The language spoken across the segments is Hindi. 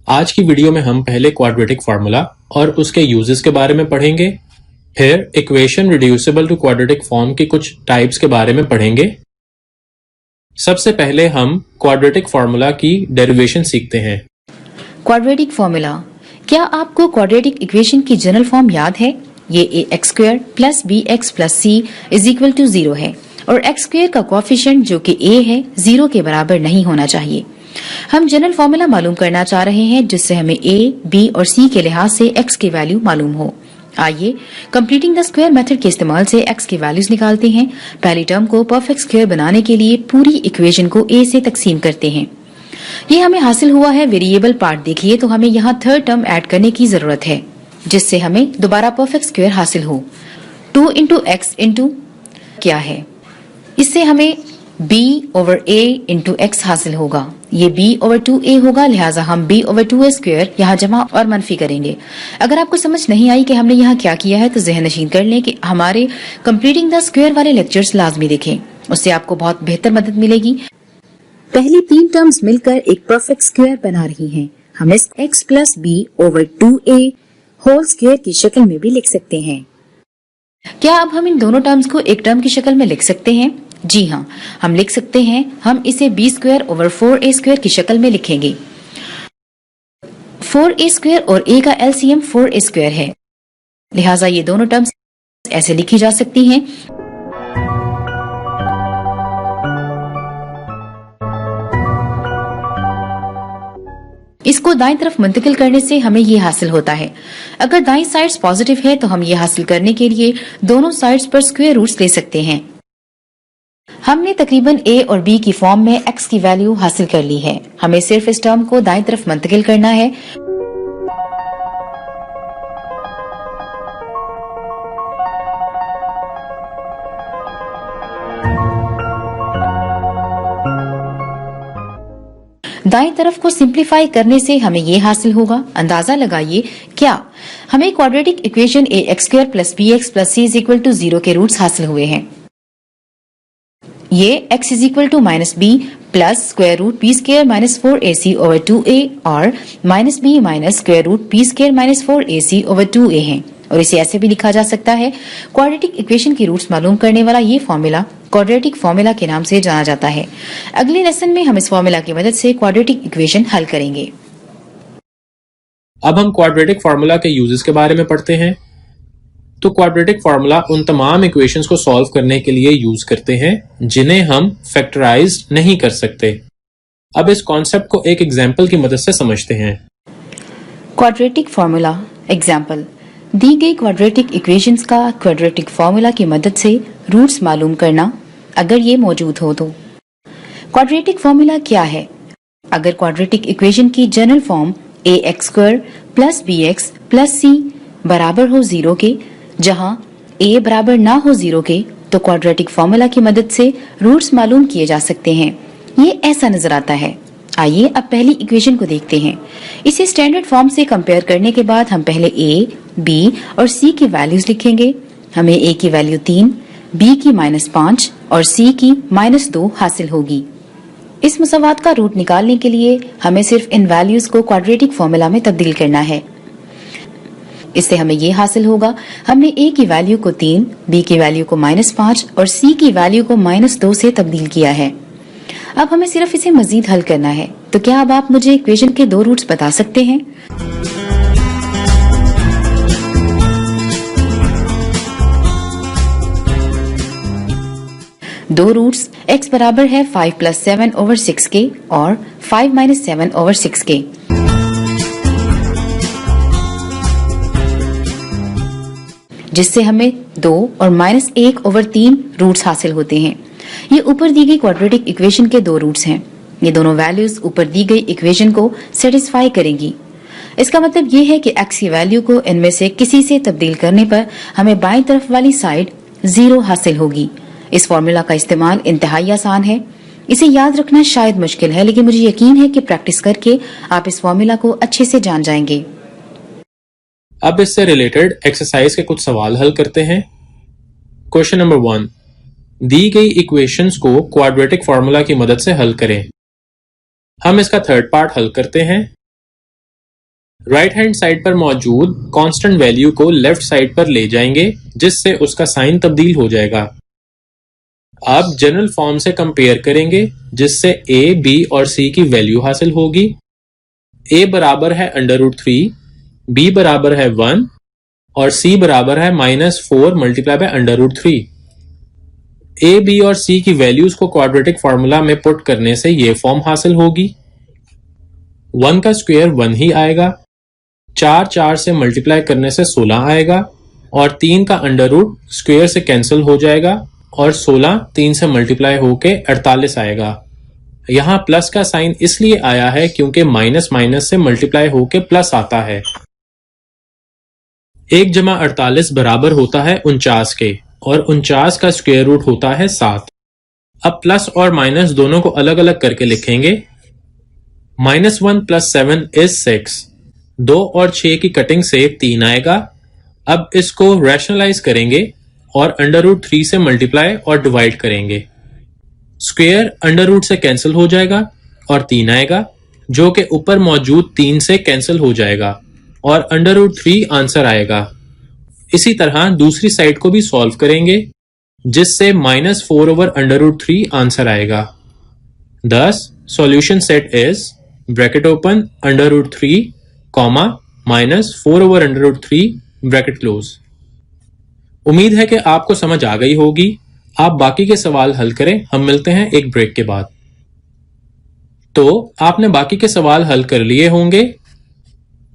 आज की वीडियो में हम पहले क्वाड्रेटिक फार्मूला और उसके यूजेस के बारे में पढ़ेंगे, फिर equation reducible to quadratic form की कुछ टाइप्स के बारे में पढ़ेंगे। सबसे पहले हम क्वाड्रेटिक फार्मूला की डेरिवेशन सीखते हैं। क्वाड्रेटिक फॉर्मूला, क्या आपको क्वाड्रेटिक इक्वेशन की जनरल फॉर्म याद है? ये ax square plus bx plus c is equal to 0 है और x स्क्वायर का कोएफिशिएंट जो कि a है 0 के बराबर नहीं होना चाहिए। हम जनरल फॉर्मूला मालूम करना चाह रहे हैं जिससे हमें a, b और c के लिहाज से x की वैल्यू मालूम हो। आइए कंप्लीटिंग द स्क्वायर मेथड के इस्तेमाल से x की वैल्यूज निकालते हैं। पहली टर्म को परफेक्ट स्क्वायर बनाने के लिए पूरी इक्वेशन को a से तकसीम करते हैं। ये हमें हासिल हुआ है। वेरिएबल पार्ट देखिए तो हमें यहाँ थर्ड टर्म ऐड करने की जरूरत है जिससे हमें दोबारा परफेक्ट स्क्वायर हासिल हो। 2 इंटू एक्स इंटू क्या है, इससे हमें b over a into x हासिल होगा। ये b ओवर 2a होगा, लिहाजा हम b ओवर 2a स्क्वायर यहाँ जमा और मनफी करेंगे। अगर आपको समझ नहीं आई कि हमने यहाँ क्या किया है तो जहन नशीन कर लें कि हमारे कंप्लीटिंग द स्क्वायर वाले लेक्चर्स लाजमी देखें, उससे आपको बहुत बेहतर मदद मिलेगी। पहली तीन टर्म्स मिलकर एक परफेक्ट स्क्वायर बना रही हैं। हम इस x plus b over 2a whole square की शक्ल में भी लिख सकते हैं। क्या अब हम इन दोनों टर्म्स को एक टर्म की शक्ल में लिख सकते हैं? जी हाँ, हम लिख सकते हैं। हम इसे b square over 4a square की शक्ल में लिखेंगे। 4a स्क्वायर और a का एलसीएम 4a स्क्वायर है, लिहाजा ये दोनों टर्म्स ऐसे लिखी जा सकती हैं। इसको दाईं तरफ मुंतकिल करने से हमें ये हासिल होता है। अगर दाईं साइड्स पॉजिटिव है तो हम ये हासिल करने के लिए दोनों साइड्स पर स्क्वायर रूट्स ले सकते हैं। हमने तकरीबन a और b की फॉर्म में x की वैल्यू हासिल कर ली है। हमें सिर्फ इस टर्म को दाईं तरफ मुंतकिल करना है। दाईं तरफ को सिंप्लीफाई करने से हमें ये हासिल होगा। अंदाजा लगाइए, क्या हमें quadratic equation ax square plus bx plus c is equal to 0 के रूट्स हासिल हुए हैं। ये x is equal to minus b plus square root b square minus 4ac over 2a और minus b minus square root b square minus 4ac over 2a है। और इसे ऐसे भी लिखा जा सकता है। क्वाड्रेटिक इक्वेशन की रूट्स मालूम करने वाला ये फॉर्मूला क्वाड्रेटिक फॉर्मूला के नाम से जाना जाता है। अगले लेसन में हम इस फॉर्मूला की मदद से क्वाड्रेटिक इक्वेशन हल करेंगे। अब हम क्वाड्रेटिक फार्मूला के यूजेस के बारे में पढ़ते हैं। तो क्वाड्रेटिक फार्मूला उन तमाम इक्वेशंस को सॉल्व करने के लिए यूज करते हैं जिन्हें हम फैक्टराइज नहीं कर सकते। अब इस कॉन्सेप्ट को एक एग्जाम्पल की मदद से समझते हैं। क्वाड्रेटिक फार्मूला एग्जाम्पल, दी गई क्वाड्रेटिक इक्वेशंस का क्वाड्रेटिक फार्मूला की मदद से रूट्स मालूम करना, अगर ये मौजूद हो तो। क्वाड्रेटिक फार्मूला क्या है? अगर क्वाड्रेटिक इक्वेशन की general form ax square plus bx plus c बराबर हो 0 के, जहां a बराबर ना हो 0 के, तो क्वाड्रेटिक फार्मूला की मदद से रूट्स मालूम किए जा सकते हैं। ये ऐसा नजर आता है। आइए अब पहली इक्वेशन को देखते हैं। इसे स्टैंडर्ड फॉर्म से कंपेयर करने के बाद हम पहले a, b और c की वैल्यूज लिखेंगे। हमें a की वैल्यू 3, b की -5 और c की -2 हासिल होगी। इस मुसावात का रूट निकालने के लिए हमें सिर्फ इन वैल्यूज को क्वाड्रेटिक फॉर्मूला में तब्दील करना है। इससे हमें ये हासिल होगा, हमने a की वैल्यू को 3, b की वैल्यू को -5 और c की वैल्यू को -2 से तब्दील किया है। अब हमें सिर्फ इसे मजीद हल करना है। तो क्या अब आप मुझे इक्वेशन के दो रूट्स बता सकते हैं? दो रूट्स x बराबर है 5 प्लस 7 ओवर 6 के और 5 माइनस 7 ओवर 6 के। जिससे हमें 2 और -1 ओवर 3 रूट्स हासिल होते हैं। ये ऊपर दी गई क्वाड्रेटिक इक्वेशन के दो रूट्स हैं। ये दोनों वैल्यूज ऊपर दी गई इक्वेशन को सेटिस्फाई करेंगी। इसका मतलब ये है कि x की वैल्यू को इनमें से किसी से तब्दील करने पर हमें बाईं तरफ वाली साइड 0 हासिल होगी। इस फॉर्मूला का इस्तेमाल इंतहाई आसान है। इसे याद रखना शायद मुश्किल है, लेकिन मुझे यकीन है कि प्रैक्टिस करके आप इस फॉर्मूला को अच्छे से जान जाएंगे। अब इससे रिलेटेड एक्सरसाइज के कुछ सवाल हल करते हैं। क्वेश्चन नंबर 1, दी गई इक्वेशंस को क्वाड्रेटिक फार्मूला की मदद से हल करें। हम इसका थर्ड पार्ट हल करते हैं। राइट हैंड साइड पर मौजूद कांस्टेंट वैल्यू को लेफ्ट साइड पर ले जाएंगे जिससे उसका साइन तब्दील हो जाएगा। अब जनरल फॉर्म से कंपेयर करेंगे जिससे a, b और c की वैल्यू हासिल होगी। a बराबर है √3, b बराबर है 1 और c बराबर है -4 मल्टीप्लाई बाय √3। a, b और c की वैल्यूज को क्वाड्रेटिक फार्मूला में पुट करने से ये फॉर्म हासिल होगी। 1 का स्क्वायर 1 ही आएगा, 4 से मल्टीप्लाई करने से 16 आएगा और 3 का अंडर रूट स्क्वायर से कैंसिल हो जाएगा और 16 3 से मल्टीप्लाई होके 48 आएगा। यहाँ प्लस का साइन इसलिए आया है क्योंकि माइनस माइनस से मल्टीप्लाई होके प्लस आता है। 1 जमा 48 बराबर होता है 49 के और 49 का स्क्वायर रूट होता है 7। अब प्लस और माइनस दोनों को अलग अलग करके लिखेंगे। -1 + 7 is 6। 2 और 6 की कटिंग से 3 आएगा। अब इसको रैशनलाइज करेंगे और √3 से मल्टीप्लाई और डिवाइड करेंगे। स्क्वायर अंडर रूट से कैंसिल हो जाएगा और 3 आएगा जो कि ऊपर मौजूद 3 से कैंसिल हो जाएगा और √3 आंसर आएगा। इसी तरह दूसरी साइड को भी सॉल्व करेंगे जिससे -4/√3 आंसर आएगा। Thus, solution set is bracket open √3, -4/√3 bracket close. उम्मीद है कि आपको समझ आ गई होगी। आप बाकी के सवाल हल करें, हम मिलते हैं एक ब्रेक के बाद। तो आपने बाकी के सवाल हल कर लिए होंगे।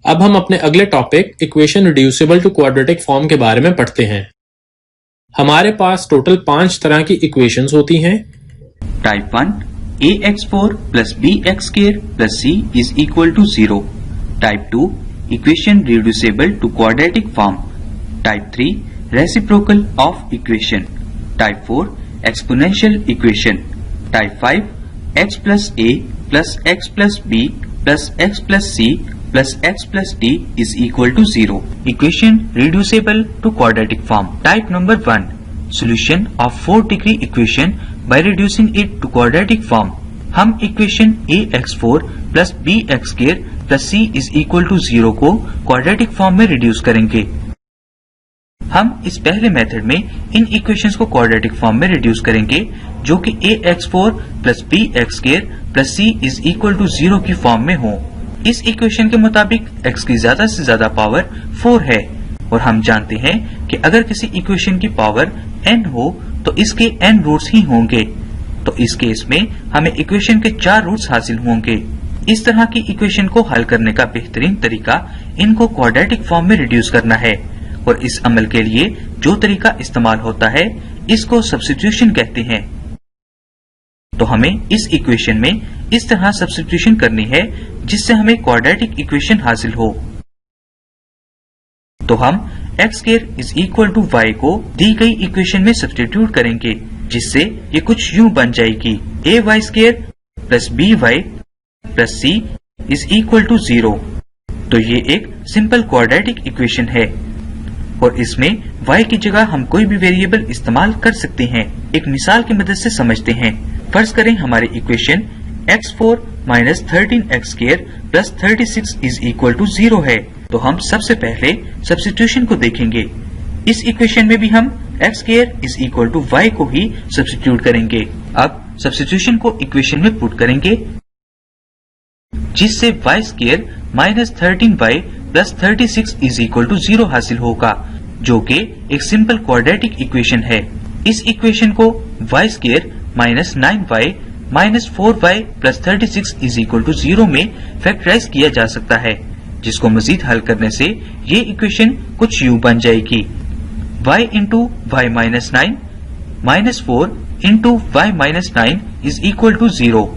अब हम अपने अगले topic equation reducible to quadratic form के बारे में पढ़ते हैं। हमारे पास टोटल 5 तरह की इक्वेशंस होती हैं। Type 1 ax4 plus bx square plus c is equal to 0. Type 2 equation reducible to quadratic form. Type 3 reciprocal of equation. Type 4 exponential equation. Type 5 x plus a plus x plus b plus x plus c plus x plus d is equal to 0. Equation reducible to quadratic form. Type number 1 solution of 4-degree equation by reducing it to quadratic form. हम equation ax4 plus bx square plus c is equal to 0 को क्वाड्रेटिक फॉर्म में रिड्यूस करेंगे। हम इस पहले मेथड में इन इक्वेशंस को क्वाड्रेटिक फॉर्म में रिड्यूस करेंगे जो कि ax4 plus bx square plus c is equal to 0 की फॉर्म में हो। इस इक्वेशन के मुताबिक x की ज्यादा से ज्यादा पावर 4 है और हम जानते हैं कि अगर किसी इक्वेशन की पावर n हो तो इसके n रूट्स ही होंगे। तो इस केस में हमें इक्वेशन के 4 रूट्स हासिल होंगे। इस तरह की इक्वेशन को हल करने का बेहतरीन तरीका इनको क्वाड्रेटिक फॉर्म में रिड्यूस करना है और इस अमल के लिए जो तरीका इस्तेमाल होता है इसको सब्स्टिट्यूशन कहते हैं। तो हमें इस इक्वेशन में इस तरह सब्स्टिट्यूशन करनी है जिससे हमें क्वाड्रेटिक इक्वेशन हासिल हो। तो हम x square is equal to y को दी गई इक्वेशन में सब्स्टिट्यूट करेंगे जिससे ये कुछ यूं बन जाएगी ay square plus by plus c is equal to 0। तो ये एक सिंपल क्वाड्रेटिक इक्वेशन है और इसमें y की जगह हम कोई भी वेरिएबल इस्तेमाल कर सकते हैं। एक मिसाल की मदद से समझते हैं। फर्ज करें हमारी equation x4 minus 13x square plus 36 is equal to 0 है। तो हम सबसे पहले सब्स्टिट्यूशन को देखेंगे। इस इक्वेशन में भी हम x square is equal to y को ही सब्स्टिट्यूट करेंगे। अब सब्स्टिट्यूशन को इक्वेशन में पुट करेंगे जिससे y square minus 13y plus 36 is equal to 0 हासिल होगा जो कि एक सिंपल क्वाड्रेटिक इक्वेशन है। इस इक्वेशन को y square minus 9y minus 4y plus 36 is equal to 0 में फैक्टराइज किया जा सकता है जिसको मजीद हल करने से ये इक्वेशन कुछ यूं बन जाएगी y into y minus 9 minus 4 into y minus 9 is equal to 0।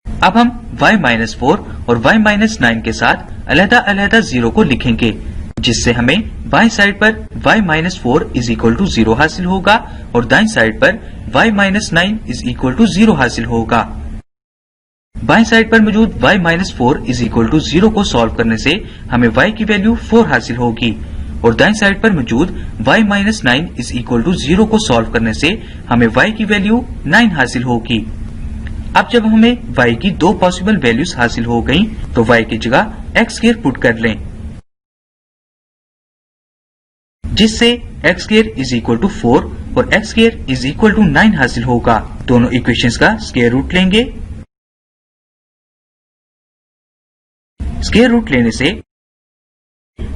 अब हम y माइनस 4 और y माइनस 9 के साथ अलहदा अलहदा 0 को लिखेंगे जिससे हमें बाएं साइड पर y minus 4 is equal to 0 हासिल होगा और दाएं साइड पर y minus 9 is equal to 0 हासिल होगा। बाएं साइड पर मौजूद y minus 4 is equal to 0 को सॉल्व करने से हमें y की वैल्यू 4 हासिल होगी और दाएं साइड पर मौजूद y minus 9 is equal to 0 को सॉल्व करने से हमें y की वैल्यू 9 हासिल होगी। अब जब हमें y की दो पॉसिबल वैल्यूज हासिल हो गई तो y की जगह x स्क्वायर पुट कर लें, जिससे x square is equal to 4 और x square is equal to 9 हासिल होगा। दोनों इक्वेशंस का स्क्वायर रूट लेंगे। स्क्वायर रूट लेने से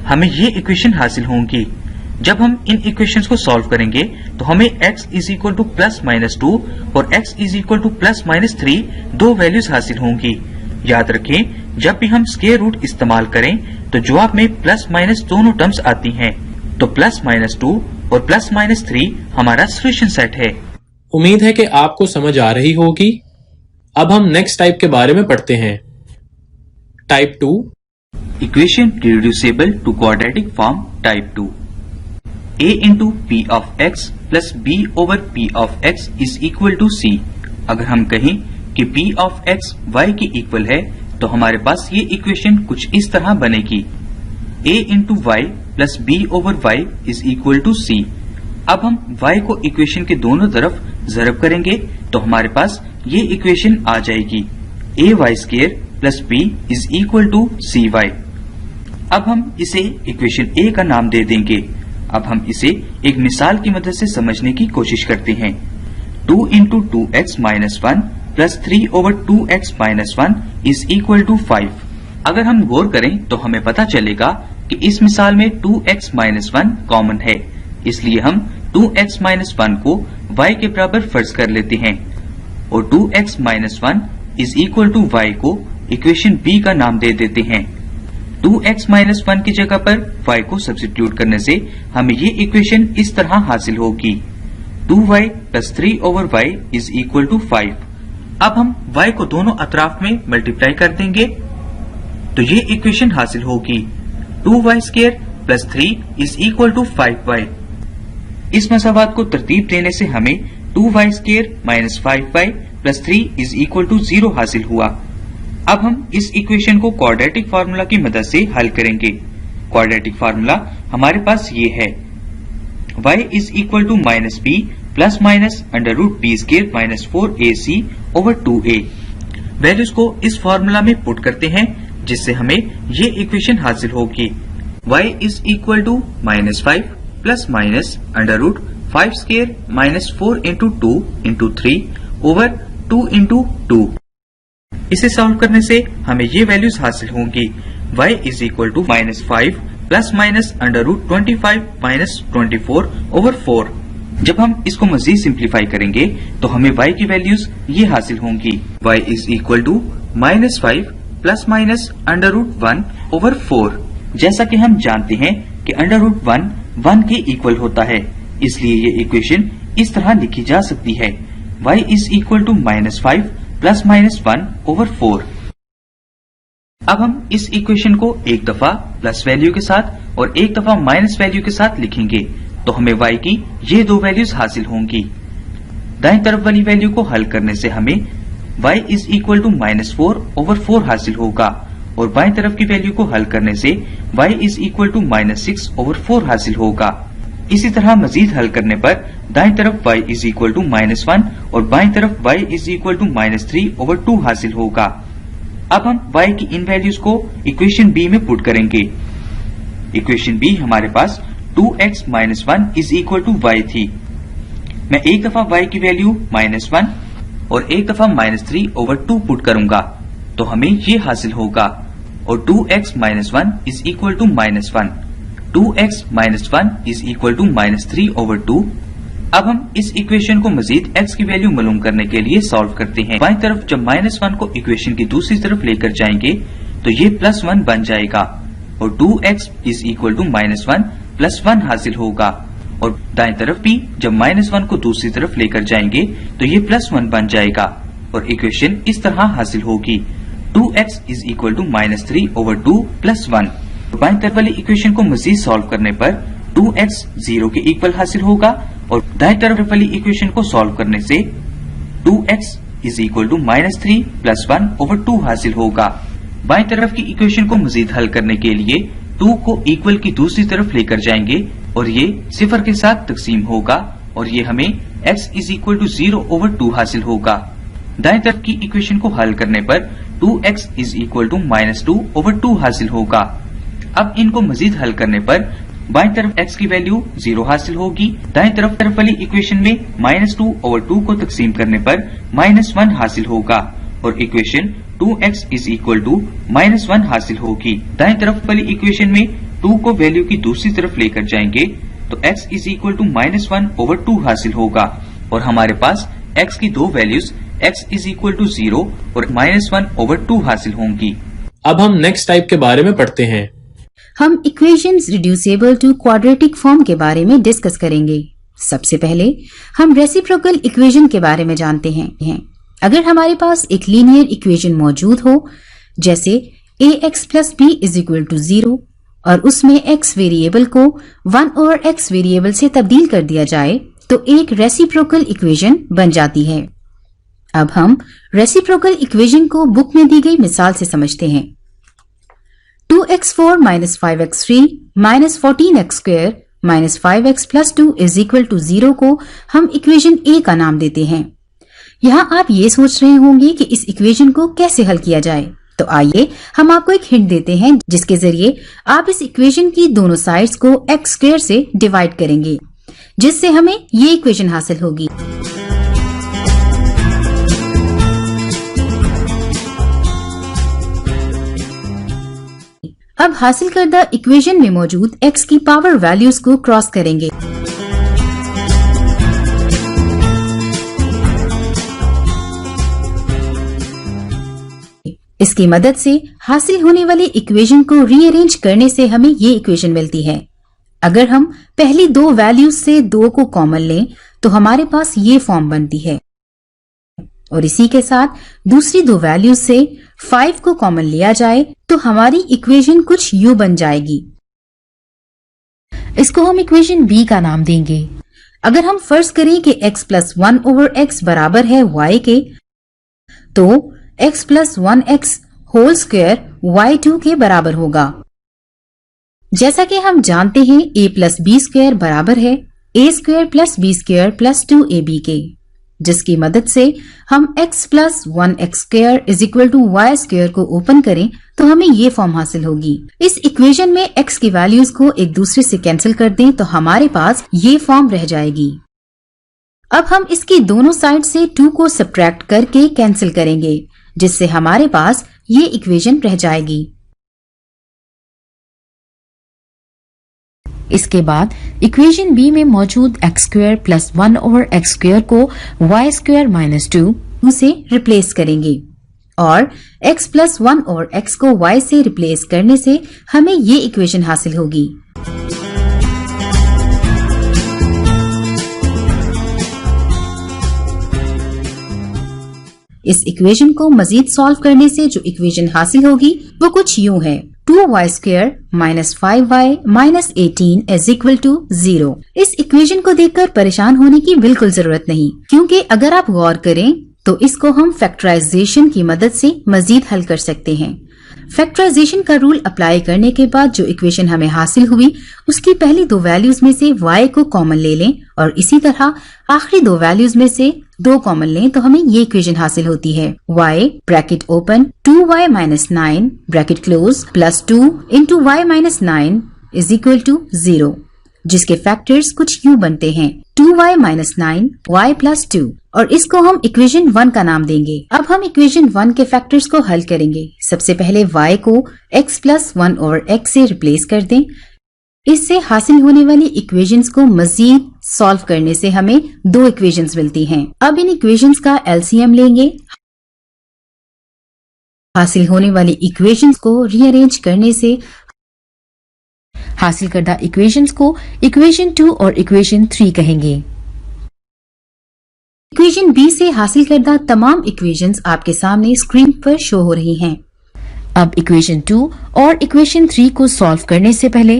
हमें ये इक्वेशन हासिल होंगी। जब हम इन इक्वेशंस को सॉल्व करेंगे तो हमें x is equal two plus minus 2 और x is equal two plus minus 3 दो वैल्यूज हासिल होंगी। याद रखें, जब भी हम स्क्वायर रूट इस्तेमाल करें तो जवाब में प्लस माइनस दोनों टर्म्स आती हैं। तो प्लस माइनस 2 और प्लस माइनस 3 हमारा सॉल्यूशन सेट है। उम्मीद है कि आपको समझ आ रही होगी। अब हम नेक्स्ट टाइप के बारे में पढ़ते हैं। Type 2, equation reducible to quadratic form type 2। a into p of x plus b over p of x is equal to c। अगर हम कहें कि p of x y के इक्वल है तो हमारे पास ये इक्वेशन कुछ इस तरह बनेगी। a into y plus b over y is equal to c। अब हम y को इक्वेशन के दोनों तरफ ज़रब करेंगे तो हमारे पास ये इक्वेशन आ जाएगी। a y square plus b is equal to c y। अब हम इसे इक्वेशन a का नाम दे देंगे। अब हम इसे एक मिसाल की मदद से समझने की कोशिश करते हैं। 2 into 2x minus 1 plus 3 over 2x minus 1 is equal to 5। अगर हम गौर करें तो हमें पता चलेगा कि इस मिसाल में 2x minus 1 कॉमन है, इसलिए हम 2x minus 1 को y के बराबर फर्ज कर लेते हैं और 2x minus 1 is equal to y को इक्वेशन b का नाम दे देते हैं। 2x minus 1 की जगह पर y को सब्स्टिट्यूट करने से हमें ये इक्वेशन इस तरह हासिल होगी। 2y plus 3 over y is equal to 5। अब हम y को दोनों अतराफ में मल्टीप्लाई कर देंगे तो ये इक्वेशन हासिल होगी। 2y square plus 3 is equal to 5y। इस मसावात को तरतीब देने से हमें 2y square minus 5y plus 3 is equal to 0 हासिल हुआ। अब हम इस इक्वेशन को क्वाड्रेटिक फार्मूला की मदद से हल करेंगे। क्वाड्रेटिक फार्मूला हमारे पास ये है, y is equal to minus b plus minus under root b square minus 4ac over 2a। Values को इस फार्मूला में पुट करते हैं जिससे हमें ये इक्वेशन हासिल होगी। y is equal to minus 5 plus minus under root 5 square minus 4 into 2 into 3 over 2 into 2। इसे सॉल्व करने से हमें ये वैल्यूज हासिल होंगी। y is equal to minus 5 plus minus under root 25 minus 24 over 4। जब हम इसको मजीद सिंप्लीफाई करेंगे तो हमें y की वैल्यूज ये हासिल होंगी। y is equal to minus 5 plus minus under root 1 over 4। जैसा कि हम जानते हैं कि अंडर रूट 1 के इक्वल होता है, इसलिए ये इक्वेशन इस तरह लिखी जा सकती है। y is equal to minus 5 plus minus 1 over 4। अब हम इस इक्वेशन को एक दफा प्लस वैल्यू के साथ और एक दफा माइनस वैल्यू के साथ लिखेंगे तो हमें y की ये दो वैल्यूज हासिल होंगी। दाएं तरफ वाली वैल्यू को हल करने से हमें y is equal to minus 4 over 4 हासिल होगा और बाएं तरफ की वैल्यू को हल करने से y is equal to minus 6 over 4 हासिल होगा। इसी तरह मजीद हल करने पर दाएं तरफ y is equal to minus 1 और बाएं तरफ y is equal to minus 3 over 2 हासिल होगा। अब हम y की इन वैल्यूज को इक्वेशन b में पुट करेंगे। इक्वेशन b हमारे पास 2x minus 1 is equal to y थी। मैं एक दफा y की वैल्यू माइनस 1 और एक दफा माइनस 3 ओवर 2 पुट करूंगा तो हमें ये हासिल होगा और 2x minus 1 is equal to minus 1। 2x minus 1 is equal to minus 3 over 2। अब हम इस इक्वेशन को मजीद x की वैल्यू मालूम करने के लिए सॉल्व करते हैं। बाईं तरफ जब माइनस 1 को इक्वेशन की दूसरी तरफ लेकर जाएंगे तो ये प्लस 1 बन जाएगा और 2x is equal to minus 1 plus 1 हासिल होगा और दाएं तरफ भी जब माइनस 1 को दूसरी तरफ लेकर जाएंगे तो ये प्लस 1 बन जाएगा और इक्वेशन इस तरह हासिल होगी। 2x is equal to minus 3 over 2 plus 1। बाईं तरफ वाली इक्वेशन को मजीद सॉल्व करने पर 2x 0 के इक्वल हासिल होगा और दाएं तरफ वाली इक्वेशन को सॉल्व करने से 2x is equal to minus 3 plus 1 over 2 हासिल होगा। बाएं तरफ की इक्वेशन को मजीद हल करने के लिए 2 को इक्वल की दूसरी तरफ लेकर जाएंगे और ये सिफर के साथ तकसीम होगा और ये हमें x is equal to 0 over 2 हासिल होगा। दाएं तरफ की इक्वेशन को हल करने पर 2x इज इक्वल टू -2/2 हासिल होगा। अब इनको मजीद हल करने पर बाएं तरफ x की वैल्यू 0 हासिल होगी। दाएं तरफ वाली इक्वेशन में -2/2 को तकसीम करने पर -1 हासिल होगा और equation 2x is equal to -1 हासिल होगी। दाएं तरफ वाली इक्वेशन में 2 को वैल्यू की दूसरी तरफ लेकर जाएंगे तो x इज इक्वल टू -1/2 हासिल होगा और हमारे पास x की दो values x is equal to 0 और -1/2 हासिल होंगी। अब हम नेक्स्ट टाइप के बारे में पढ़ते हैं। हम equations reducible to quadratic form के बारे में डिस्कस करेंगे। सबसे पहले हम रेसिप्रोकल इक्वेशन के बारे में जानते हैं। अगर हमारे पास एक लीनियर इक्वेशन मौजूद हो जैसे ax plus b is equal to 0 और उसमें x वेरिएबल को 1/x वेरिएबल से तब्दील कर दिया जाए तो एक रेसिप्रोकल इक्वेशन बन जाती है। अब हम रेसिप्रोकल इक्वेशन को बुक में दी गई मिसाल से समझते हैं। 2x4 minus 5x3 minus 14x square minus 5x plus 2 is equal to 0 को हम इक्वेशन A का नाम देते हैं। यहाँ आप ये सोच रहे होंगे कि इस इक्वेशन को कैसे हल किया जाए, तो आइए हम आपको एक हिंट देते हैं जिसके जरिए आप इस इक्वेशन की दोनों साइड्स को x स्क्वायर से डिवाइड करेंगे, जिससे हमें ये इक्वेशन हासिल होगी। अब हासिल करदा इक्वेशन में मौजूद x की पावर वैल्यूज को क्रॉस करेंगे। इसकी मदद से हासिल होने वाली इक्वेशन को रीअरेंज करने से हमें ये इक्वेशन मिलती है। अगर हम पहली दो वैल्यूज से 2 को कॉमन लें तो हमारे पास ये फॉर्म बनती है और इसी के साथ दूसरी दो वैल्यूज से 5 को कॉमन लिया जाए तो हमारी इक्वेशन कुछ यूं बन जाएगी। इसको हम इक्वेशन बी का नाम देंगे। अगर हम फर्ज करें कि x प्लस 1/x बराबर है y के, तो x plus 1x whole square y2 के बराबर होगा। जैसा कि हम जानते हैं a प्लस बी स्क्वायर बराबर है a square plus b square plus 2ab के, जिसकी मदद से हम x plus 1x square is equal to y square को ओपन करें तो हमें ये फॉर्म हासिल होगी। इस इक्वेशन में x की वैल्यूज को एक दूसरे से कैंसिल कर दें तो हमारे पास ये फॉर्म रह जाएगी। अब हम इसकी दोनों साइड से 2 को सब्ट्रैक्ट करके कैंसिल करेंगे, जिससे हमारे पास ये इक्वेशन रह जाएगी। इसके बाद इक्वेशन बी में मौजूद x square plus 1/x square को y स्क्वायर माइनस 2 से रिप्लेस करेंगे और x प्लस 1/x को y से रिप्लेस करने से हमें ये इक्वेशन हासिल होगी। इस इक्वेशन को मजीद सॉल्व करने से जो इक्वेशन हासिल होगी वो कुछ यूं है। 2y square minus 5y minus 18 is equal to 0। इस इक्वेशन को देखकर परेशान होने की बिल्कुल जरूरत नहीं, क्योंकि अगर आप गौर करें तो इसको हम फैक्टराइजेशन की मदद से मजीद हल कर सकते हैं। फैक्टराइजेशन का रूल अप्लाई करने के बाद जो इक्वेशन हमें हासिल हुई उसकी पहली दो वैल्यूज में से y को कॉमन ले लें और इसी तरह आखिरी दो वैल्यूज में से 2 कॉमन लें तो हमें ये इक्वेशन हासिल होती है। y bracket open 2y minus 9 bracket close plus 2 into y minus 9 is equal to 0, जिसके फैक्टर्स कुछ यूं बनते हैं 2y माइनस 9 y प्लस 2 और इसको हम इक्वेशन 1 का नाम देंगे। अब हम इक्वेशन 1 के फैक्टर्स को हल करेंगे। सबसे पहले y को x प्लस 1/x से रिप्लेस कर दें। इससे हासिल होने वाली इक्वेशंस को मजीद सॉल्व करने से हमें 2 इक्वेशंस मिलती हैं। अब इन इक्वेशंस का एलसीएम लेंगे। हासिल होने वाली इक्वेशंस को रीअरेंज करने से हासिल करदा इक्वेशंस को इक्वेशन 2 और इक्वेशन 3 कहेंगे। इक्वेशन बी से हासिल करदा तमाम इक्वेशंस आपके सामने स्क्रीन पर शो हो रही हैं। अब इक्वेशन 2 और इक्वेशन 3 को सॉल्व करने से पहले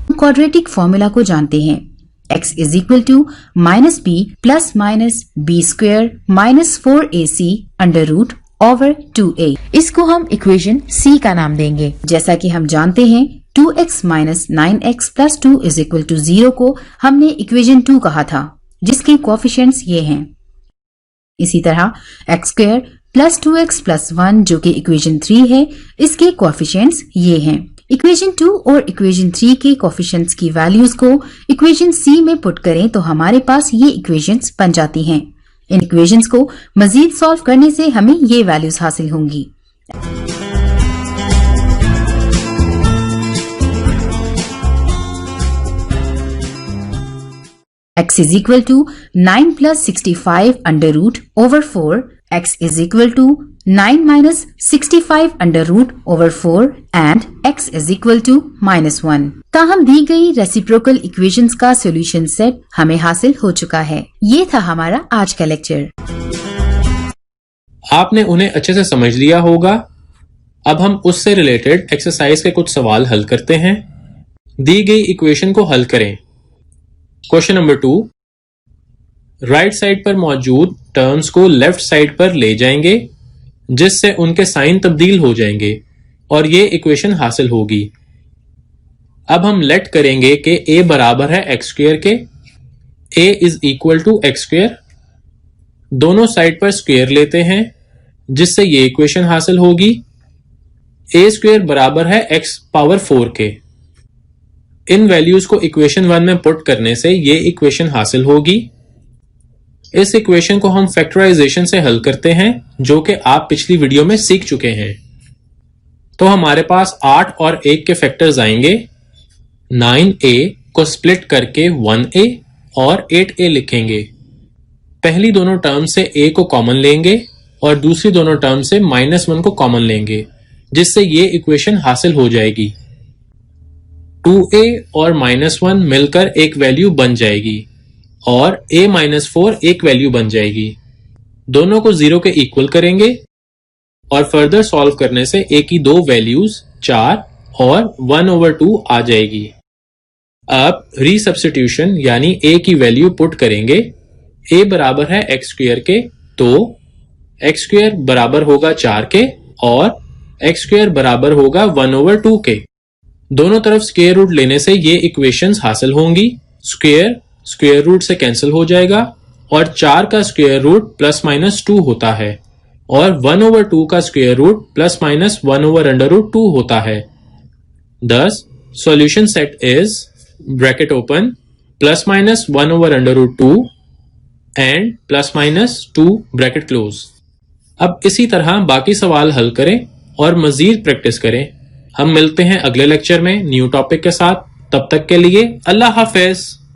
क्वाड्रेटिक फॉर्मूला को जानते हैं। x is equal to minus b plus minus b square minus 4ac under root over 2a। इसको हम इक्वेशन c का नाम देंगे। जैसा कि हम जानते हैं 2x minus 9x plus 2 is equal to 0 को हमने इक्वेशन 2 कहा था, जिसके कोएफिशिएंट्स ये हैं इसी तरह x square plus 2x plus 1 जो कि इक्वेशन 3 है, इसके कोएफिशिएंट्स ये हैं। इक्वेशन 2 और इक्वेशन 3 के कोएफिशिएंट्स की वैल्यूज को इक्वेशन C में पुट करें तो हमारे पास ये इक्वेशंस बन जाती हैं। इन इक्वेशंस को मजीद सॉल्व करने से हमें ये वैल्यूज हासिल होंगी। x is equal to 9 plus 65 under root over 4, x is equal to 9 minus 65 under root over 4 and x is equal to -1। ताहम दी गई रेसिप्रोकल इक्वेशंस का सॉल्यूशन सेट हमें हासिल हो चुका है। ये था हमारा आज का लेक्चर। आपने उन्हें अच्छे से समझ लिया होगा। अब हम उससे रिलेटेड एक्सरसाइज के कुछ सवाल हल करते हैं। दी गई इक्वेशन को हल करें। क्वेश्चन नंबर 2, राइट साइड पर मौजूद टर्म्स को लेफ्ट साइड पर ले जाएंगे जिससे उनके साइन तब्दील हो जाएंगे और ये इक्वेशन हासिल होगी। अब हम लेट करेंगे कि a बराबर है एक्स स्क्वायर के, a is equal to x square. दोनों साइड पर स्क्वायर लेते हैं जिससे ये इक्वेशन हासिल होगी। a स्क्वायर बराबर है x पावर 4 के। इन वैल्यूज को इक्वेशन 1 में पुट करने से ये इक्वेशन हासिल होगी। इस इक्वेशन को हम फैक्टराइजेशन से हल करते हैं जो कि आप पिछली वीडियो में सीख चुके हैं। तो हमारे पास 8 और 1 के फैक्टर्स आएंगे। 9a को स्प्लिट करके 1a और 8a लिखेंगे। पहली दोनों टर्म से a को कॉमन लेंगे और दूसरी दोनों टर्म से -1 को कॉमन लेंगे जिससे ये इक्वेशन हासिल हो जाएगी। 2a और -1 मिलकर एक वैल्यू बन जाएगी और a-4 एक वैल्यू बन जाएगी। दोनों को 0 के इक्वल करेंगे और फर्दर सॉल्व करने से a की दो वैल्यूज 4 और 1/2 आ जाएगी। अब रीसब्स्टिट्यूशन यानी a की वैल्यू पुट करेंगे। a बराबर है एक्स स्क्वायर के, तो एक्स स्क्वायर बराबर होगा 4 के और एक्स स्क्वायर बराबर होगा 1/2 के। दोनों तरफ स्क्वायर रूट लेने से ये इक्वेशंस हासिल होंगी। स्क्वायर स्क्वायर रूट से कैंसिल हो जाएगा और 4 का स्क्वायर रूट +-2 होता है और 1/2 का स्क्वायर रूट +-1/√2 होता है। Thus, solution set is bracket open +-1/√2 and +-2 bracket close। अब इसी तरह बाकी सवाल हल करें और मजीद प्रैक्टिस करें। हम मिलते हैं अगले लेक्चर में न्यू टॉपिक के साथ। तब तक के लिए अल्लाह हाफिज।